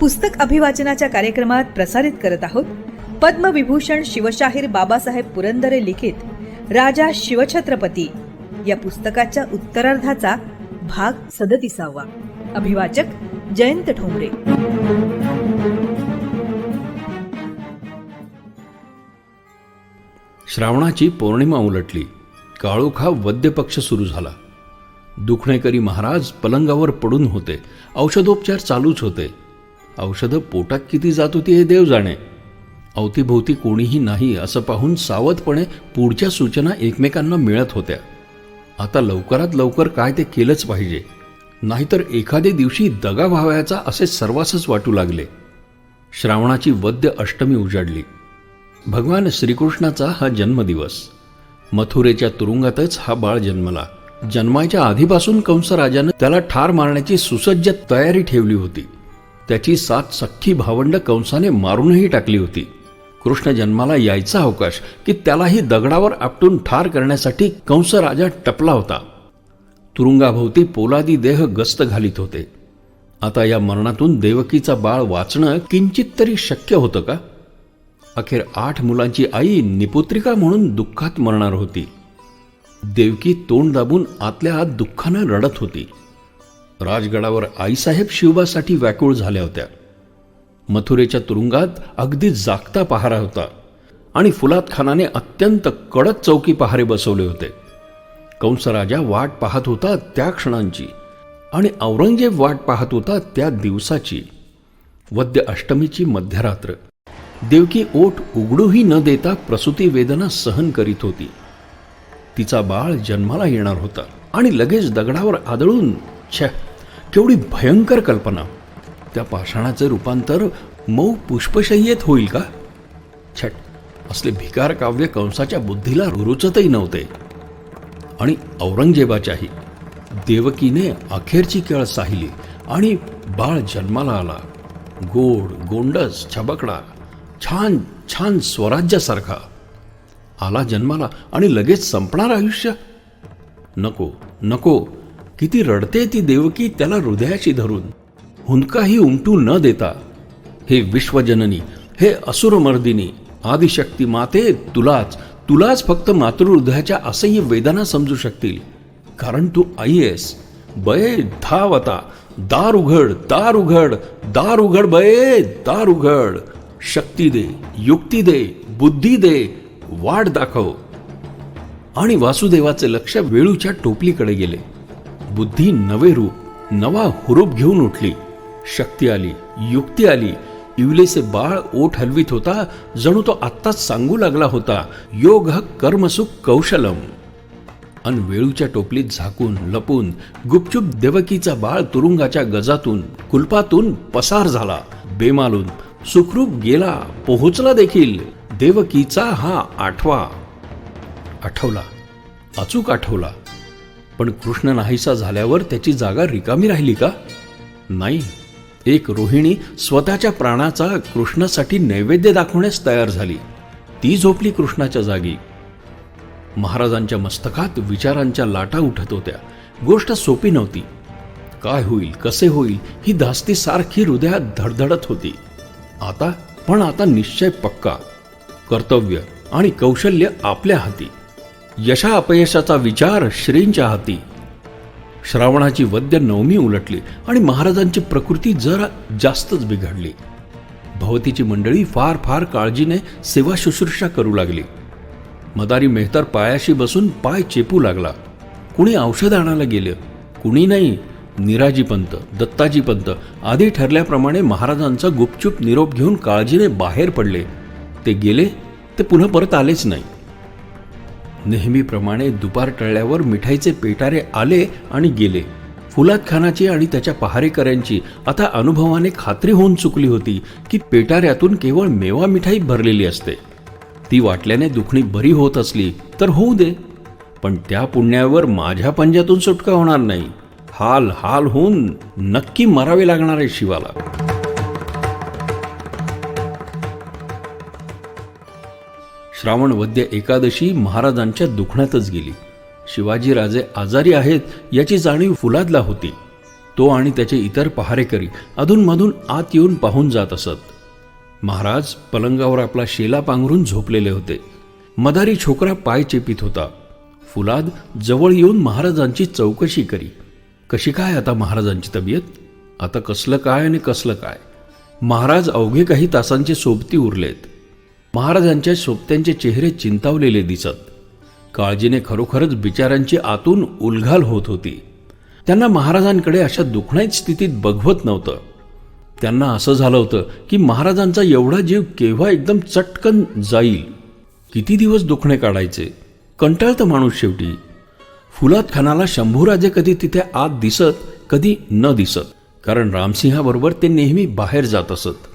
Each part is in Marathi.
पुस्तक अभिवाचनाच्या कार्यक्रमात प्रसारित करत आहोत पद्मविभूषण शिवशाहीर बाबासाहेब पुरंदरे लिखित राजा शिवछत्रपती या पुस्तकाच्या उत्तरार्धाचा भाग 37. अभिवाचक जयंत ठोंबरे. श्रावणाची पौर्णिमा उलटली. काळोखा वद्य पक्ष सुरू झाला. दुखणेकरी महाराज पलंगावर पडून होते. औषधोपचार चालूच होते. औषधं पोटात किती जात होती हे देव जाणे. अवतीभोवती कोणीही नाही असं पाहून सावधपणे पुढच्या सूचना एकमेकांना मिळत होत्या. आता लवकरात लवकर काय ते केलंच पाहिजे, नाहीतर एखाद्या दिवशी दगा व्हावयाचा असे सर्वांसच वाटू लागले. श्रावणाची वद्य अष्टमी उजाडली. भगवान श्रीकृष्णाचा हा जन्मदिवस. मथुरेच्या तुरुंगातच हा बाळ जन्मला. जन्माच्या आधीपासून कंसराजानं त्याला ठार मारण्याची सुसज्ज तयारी ठेवली होती. त्याची 7 सख्खी भावंड कंसाने मारूनही टाकली होती. कृष्ण जन्माला यायचा अवकाश की त्यालाही दगडावर आपटून ठार करण्यासाठी कंसराजा टपला होता. तुरुंगाभोवती पोलादी देह गस्त घालीत होते. आता या मरणातून देवकीचा बाळ वाचणं किंचित तरी शक्य होतं का? अखेर 8 मुलांची आई निपुत्रिका म्हणून दुःखात मरणार होती. देवकी तोंड दाबून आतल्या आत दुःखानं रडत होती. राजगडावर आईसाहेब शिवबासाठी व्याकुळ झाल्या होत्या. मथुरेच्या तुरुंगात अगदी जागता पहारा होता आणि फुलात खानाने अत्यंत कडक चौकी पहारे बसवले होते. कंसराजा वाट पाहत होता त्या क्षणांची आणि औरंगजेब वाट पाहत होता त्या दिवसाची. वद्य अष्टमीची मध्यरात्र. देवकी ओठ उघडूही न देता प्रसूती वेदना सहन करीत होती. तिचा बाळ जन्माला येणार होता आणि लगेच दगडावर आदळून केवढी भयंकर कल्पना. त्या पाषाणाचे रूपांतर मऊ पुष्पशय्येत होईल का? असले भिकार काव्य कंसाच्या बुद्धीला रुचतही नव्हते आणि औरंगजेबाच्याही. देवकीने अखेरची केळ साहिली आणि बाळ जन्माला आला. गोड गोंडस छबकडा, छान छान स्वराज्यासारखा आला जन्माला आणि लगेच संपणार आयुष्य. नको नको, किती रडते ती देवकी त्याला हृदयाशी धरून. हुंदकाही उमटू न देता, हे विश्वजननी, हे असुरमर्दिनी, आदिशक्ती माते, तुलाच फक्त मातृहृदयाच्या असह्य वेदना समजू शकतील. कारण तू आई आहेस. बये धाव आता, दार उघड, दार उघड, दार उघड बये, दार उघड. शक्ती दे, युक्ती दे, बुद्धी दे, वाट दाखव. आणि वासुदेवाचे लक्ष वेळूच्या टोपलीकडे गेले. बुद्धी नवे रूप, नवा हुरूप घेऊन उठली. शक्ती आली, युक्ती आली. इवलेसे बाळ ओठ हलवीत होता, जणू तो आत्ताच सांगू लागला होता, योग कर्मसुख कौशलम. अन वेळूच्या टोपलीत झाकून लपून गुपचूप देवकीचा बाळ तुरुंगाच्या गजातून, कुलपातून पसार झाला. बेमालून सुखरूप गेला, पोहोचला देखील. देवकीचा हा आठवला, अचूक आठवला. पण कृष्ण नाहीसा झाल्यावर त्याची जागा रिकामी राहिली का? नाही. एक रोहिणी स्वतःच्या प्राणाचा कृष्णासाठी नैवेद्य दाखवण्यास तयार झाली. ती झोपली कृष्णाच्या जागी. महाराजांच्या मस्तकात विचारांच्या लाटा उठत होत्या. गोष्ट सोपी नव्हती. काय होईल, कसे होईल, ही धास्ती सारखी हृदयात धडधडत होती. आता निश्चय पक्का. कर्तव्य आणि कौशल्य आपल्या हाती. यशा अपयशाचा विचार श्रींच्या हाती. श्रावणाची वद्य नवमी उलटली आणि महाराजांची प्रकृती जरा जास्तच बिघडली. भवतीची मंडळी फार फार काळजीने सेवा शुश्रूषा करू लागली. मदारी मेहतर पायाशी बसून पाय चेपू लागला. कुणी औषध आणायला गेलं, कुणी नाही. निराजी पंत, दत्ताजी पंत आधी ठरल्याप्रमाणे महाराजांचा गुपचूप निरोप घेऊन काळजीने बाहेर पडले. ते गेले, ते पुन्हा परत आलेच नाही. नेहमीप्रमाणे दुपार टळल्यावर मिठाईचे पेटारे आले आणि गेले. फुलात खानाची आणि त्याच्या पहारेकऱ्यांची आता अनुभवाने खात्री होऊन चुकली होती की पेटाऱ्यातून केवळ मेवा मिठाई भरलेली असते. ती वाटल्याने दुखणी बरी होत असली तर होऊ दे, पण त्या पुण्यावर माझ्या पंजातून सुटका होणार नाही. हाल हाल होऊन नक्की मरावे लागणार आहे शिवाला. श्रावण वद्य एकादशी महाराजांच्या दुखण्यातच गेली. शिवाजीराजे आजारी आहेत याची जाणीव फुलादला होती. तो आणि त्याचे इतर पहारेकरी अधूनमधून आत येऊन पाहून जात असत. महाराज पलंगावर आपला शेला पांघरून झोपलेले होते. मदारी छोकरा पाय चेपीत होता. फुलाद जवळ येऊन महाराजांची चौकशी करी. कशी काय आता महाराजांची तब्येत? आता कसलं काय आणि कसलं काय? महाराज अवघे काही तासांचे सोबती उरलेत. महाराजांच्या सोबत्यांचे चेहरे चिंतावलेले दिसत. काळजीने खरोखरच बिचाऱ्यांची आतून उलघाल होत होती. त्यांना महाराजांकडे अशा दुखण्यात स्थितीत बघवत नव्हतं. त्यांना असं झालं होतं की महाराजांचा एवढा जीव केव्हा एकदम चटकन जाईल. किती दिवस दुखणे काढायचे? कंटाळतं माणूस शेवटी. फुलाद खानाला शंभूराजे कधी तिथे आत दिसत, कधी न दिसत, कारण रामसिंहाबरोबर ते नेहमी बाहेर जात असत.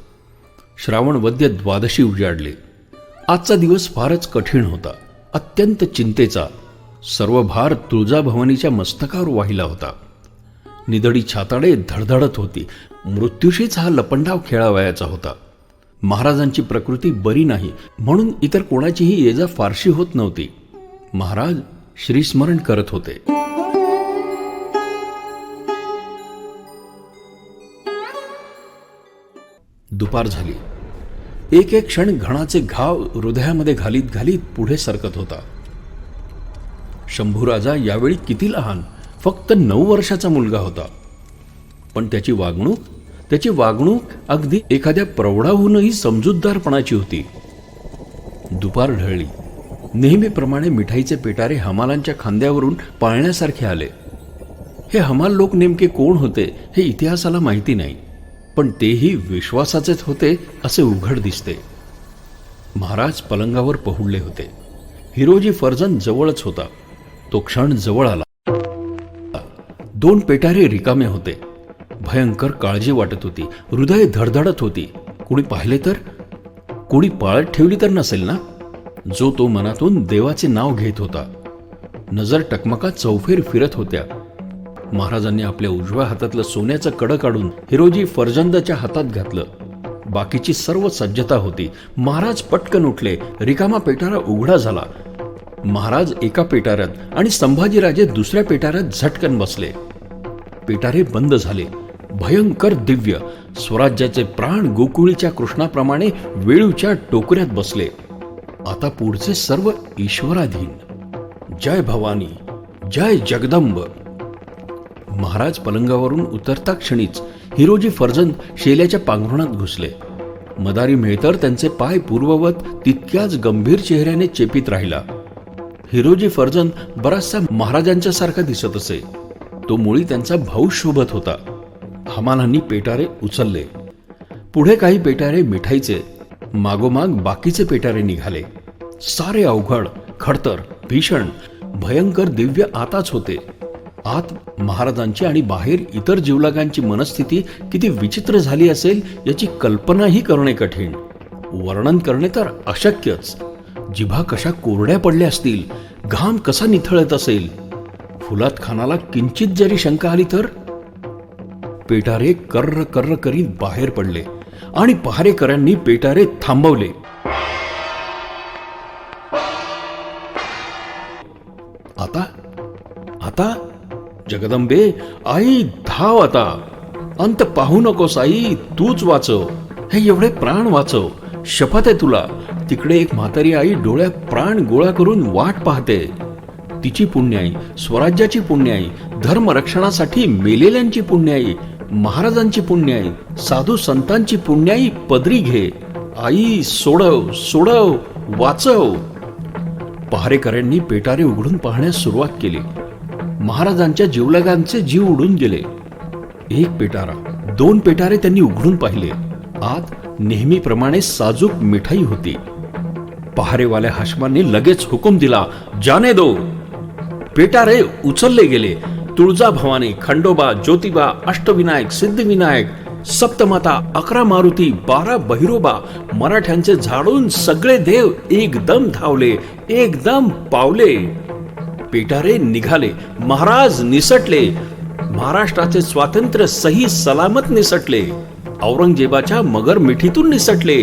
श्रावण वद्य द्वादशी उजाडले. आजचा दिवस फारच कठीण होता, अत्यंत चिंतेचा. सर्व भार तुळजाभवानीच्या मस्तकावर वाहिला होता. निदडी छाताडे धडधडत होती. मृत्यूशीच हा लपंडाव खेळावयाचा होता. महाराजांची प्रकृती बरी नाही म्हणून इतर कोणाचीही ये जा फारशी होत नव्हती. महाराज श्रीस्मरण करत होते. दुपार झाली. एक एक क्षण घणाचे घाव हृदयामध्ये घालीत घालीत पुढे सरकत होता. शंभूराजा यावेळी किती लहान, फक्त 9 वर्षाचा मुलगा होता. पण त्याची वागणूक अगदी एखाद्या प्रौढाहूनही समजूतदारपणाची होती. दुपार ढळली. नेहमीप्रमाणे मिठाईचे पेटारे हमालांच्या खांद्यावरून पाळण्यासारखे आले. हे हमाल लोक नेमके कोण होते हे इतिहासाला माहिती नाही, पण तेही विश्वासाचेच होते असे उघड दिसते. महाराज पलंगावर पहुडले होते. हिरोजी फर्जंद जवळच होता. तो क्षण जवळ आला. 2 पेटारे रिकामे होते. भयंकर काळजी वाटत होती. हृदय धडधडत होती. कुणी पाहिले तर? कुणी पाळत ठेवली तर नसेल ना? जो तो मनातून देवाचे नाव घेत होता. नजर टकमकात चौफेर फिरत होत्या. महाराजांनी आपल्या उजव्या हातातलं सोन्याचं कडं काढून हिरोजी फर्जंदच्या हातात घातलं. बाकीची सर्व सज्जता होती. महाराज पटकन उठले. रिकामा पेटारा उघडा झाला. महाराज एका पेटाऱ्यात आणि संभाजीराजे दुसऱ्या पेटाऱ्यात झटकन बसले. पेटारे बंद झाले. भयंकर दिव्य स्वराज्याचे प्राण गोकुळीच्या कृष्णाप्रमाणे वेळूच्या टोकऱ्यात बसले. आता पुढचे सर्व ईश्वराधीन. जय भवानी, जय जगदंब. महाराज पलंगावरून उतरता क्षणीच हिरोजी फर्जंद शेल्याच्या पांघरुणात घुसले. मदारी मेहतर त्यांचे पाय पूर्ववत तितक्याच गंभीर चेहऱ्याने चेपीत राहिला. हिरोजी फर्जंद बराचसा महाराजांच्या सारखा दिसत असे. तो मुळी त्यांचा भाऊ शोभत होता. हमालांनी पेटारे उचलले. पुढे काही पेटारे मिठाईचे, मागोमाग बाकीचे पेटारे निघाले. सारे अवघड, खडतर, भीषण, भयंकर दिव्य आताच होते. आत महाराजांची आणि बाहेर इतर जीवलगांची मनस्थिती किती विचित्र झाली असेल याची कल्पनाही करणे कठीण. वर्णन करणे तर अशक्यच. जिभा कशा कोरड्या पडल्या असतील, घाम कसा निथळत असेल. फुलाद खानाला किंचित जरी शंका आली तर? पेटारे कर्र कर्र करीत बाहेर पडले आणि पहारेकऱ्यांनी पेटारे थांबवले. आता आता जगदंबे, आई धाव आता. अंत पाहू नकोस आई, तूच वाचव. हे एवढे प्राण वाचव, शपथ आहे तुला. तिकडे एक म्हातारी आई डोळ्यात प्राण गोळा करून वाट पाहते. तिची पुण्याई, स्वराज्याची पुण्याई, धर्मरक्षणासाठी मेलेल्यांची पुण्याई, महाराजांची पुण्याई, साधू संतांची पुण्याई पदरी घे. आई सोडव, सोडव, वाचव. पहारेकऱ्यांनी पेटारे उघडून पाहण्यास सुरुवात केली. महाराजांच्या जीवलगांचे जीव उडून गेले. 1 पेटारा, 2 पेटारे त्यांनी उघडून पाहिले. आत नेहमीप्रमाणे साजूक मिठाई होती. पहारेवाल्या हाशमांनी लगेच हुकूम दिला, जाने दो. पेटारे उचलले गेले. तुळजाभवानी, खंडोबा, ज्योतिबा, अष्टविनायक, सिद्धिविनायक, सप्तमाता, 11 मारुती, 12 बहिरोबा, मराठ्यांचे झाडून सगळे देव एकदम धावले, एकदम पावले. पेटारे निघाले. महाराज निसटले. महाराष्ट्राचे स्वातंत्र्य सही सलामत निसटले. औरंगजेबाच्या मगर मिठीतून निसटले.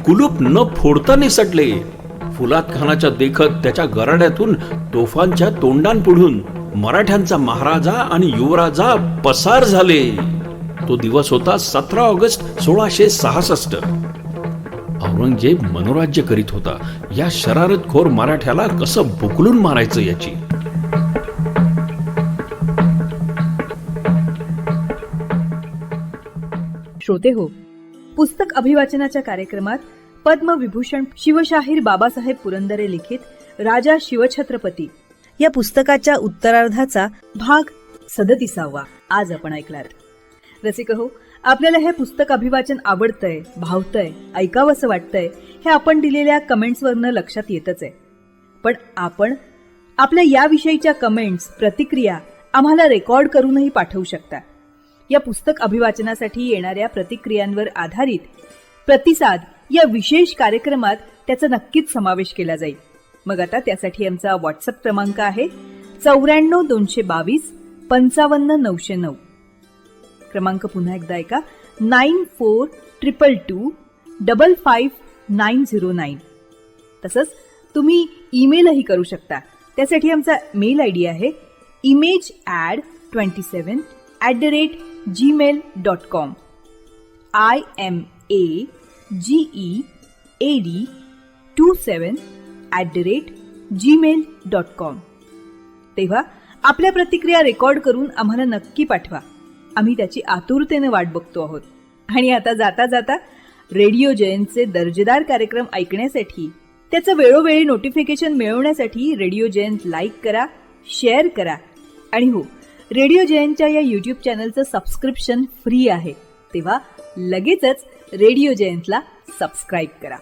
कुलूप न फोडता निसटले. फुलाद खानाच्या देखत त्याच्या गराड्यातून तोफांच्या तोंडांपुढून मराठ्यांचा महाराजा आणि युवराजा पसार झाले. तो दिवस होता 17 ऑगस्ट 1666. औरंगजेब मनोराज्य करीत होता. या शरारतखोर मराठ्याला कसं बुकलून मारायचं याची. श्रोते हो, पुस्तक अभिवाचनाच्या कार्यक्रमात पद्मविभूषण शिवशाहीर बाबासाहेब पुरंदरे लिखित राजा शिवछत्रपती या पुस्तकाच्या उत्तरार्धाचा भाग 37 आज आपण ऐकणार. रसिक हो, आपल्याला हे पुस्तक अभिवाचन आवडतंय, भावतंय, ऐकावंसं वाटतंय हे आपण दिलेल्या कमेंट्सवरनं लक्षात येतच आहे. पण आपण आपल्या याविषयीच्या कमेंट्स, प्रतिक्रिया आम्हाला रेकॉर्ड करूनही पाठवू शकता. या पुस्तक अभिवाचनासाठी येणाऱ्या प्रतिक्रियांवर आधारित प्रतिसाद या विशेष कार्यक्रमात त्याचा नक्कीच समावेश केला जाईल. मग आता त्यासाठी आमचा व्हॉट्सअप क्रमांक आहे 94 222 55 909. क्रमांक पुन्हा एकदा ऐका, 9422 55909. तसंच तुम्ही ईमेलही करू शकता. त्यासाठी आमचा मेल आयडी आहे image27@gmail.com. IMAGEAD27@gmail.com. तेव्हा आपल्या प्रतिक्रिया रेकॉर्ड करून आम्हाला नक्की पाठवा. आम्ही त्याची आतुरतेने वाट बघतो आहोत. आणि आता जाता जाता रेडिओ जयंतचे दर्जेदार कार्यक्रम ऐकण्यासाठी, त्याचं वेळोवेळी नोटिफिकेशन मिळवण्यासाठी रेडिओ जयंत लाईक करा, शेअर करा. आणि हो, रेडिओ जयंतच्या या यूट्यूब चॅनलचं सबस्क्रिप्शन फ्री आहे. तेव्हा लगेचच रेडिओ जयंतला सबस्क्राईब करा.